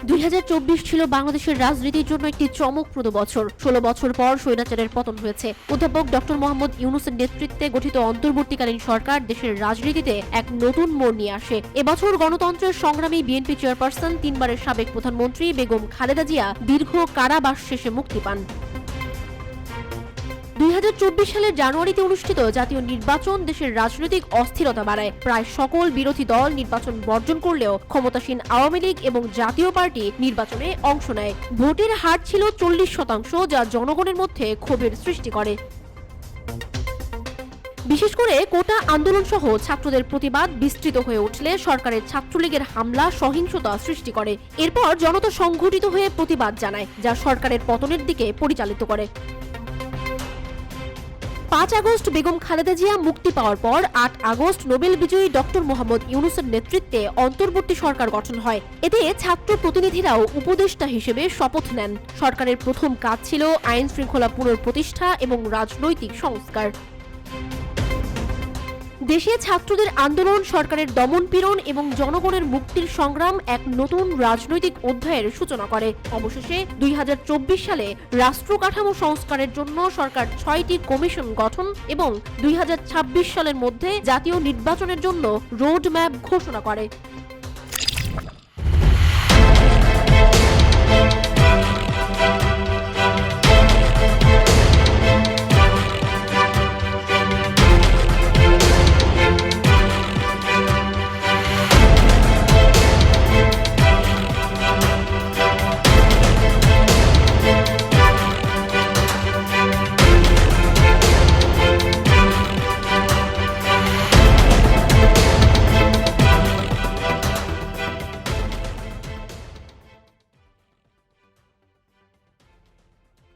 2024 ছিল বাংলাদেশের রাজনীতির জন্য একটি চমকপ্রদ বছর। 16 বছর পর স্বৈরাচারের পতন হয়েছে। অধ্যাপক ডক্টর মোহাম্মদ ইউনূসের নেতৃত্বে গঠিত অন্তর্বর্তীকালীন সরকার দেশের রাজনীতিতে এক নতুন মোড় নিয়ে আসে। এবছর গণতন্ত্রের সংগ্রামী বিএনপি চেয়ারপারসন, 3 বারের সাবেক প্রধানমন্ত্রী বেগম খালেদা জিয়া দীর্ঘ কারাবাস শেষে মুক্তি পান। 2024 সালের জানুয়ারিতে অনুষ্ঠিত জাতীয় নির্বাচন দেশের রাজনৈতিক অস্থিরতা বাড়ায়। প্রায় সকল বিরোধী দল নির্বাচন বর্জন করলেও ক্ষমতাসীন আওয়ামী লীগ এবং জাতীয় পার্টি নির্বাচনে অংশ নেয়। ভোটের হার ছিল 40%, যা জনগণের মধ্যে ক্ষোভের সৃষ্টি করে। বিশেষ করে কোটা আন্দোলন সহ ছাত্রদের প্রতিবাদ বিস্তৃত হয়ে উঠলে সরকারের ছাত্রলীগের হামলা সহিংসতা সৃষ্টি করে। এরপর জনতা সংগঠিত হয়ে প্রতিবাদ জানায়, যা সরকারের পতনের দিকে পরিচালিত করে। 5 আগস্ট বেগম খালেদা জিয়া মুক্তি পাওয়ার পর 8 আগস্ট নোবেল বিজয়ী ডক্টর মোহাম্মদ ইউনূসের নেতৃত্বে অন্তর্বর্তী সরকার গঠন হয়। এতে ছাত্র প্রতিনিধিরাও উপদেষ্টা হিসেবে শপথ নেন। সরকারের প্রথম কাজ ছিল আইন শৃঙ্খলা পুনঃপ্রতিষ্ঠা এবং রাজনৈতিক সংস্কার। দেশে ছাত্রদের আন্দোলন, সরকারের দমনপীড়ন এবং জনগণের মুক্তির সংগ্রাম এক নতুন রাজনৈতিক অধ্যায়ের সূচনা করে। অবশেষে 2024 সালে রাষ্ট্র কাঠামো সংস্কারের জন্য সরকার 6টি কমিশন গঠন এবং 2026 সালের মধ্যে জাতীয় নির্বাচনের জন্য রোড ম্যাপ ঘোষণা করে।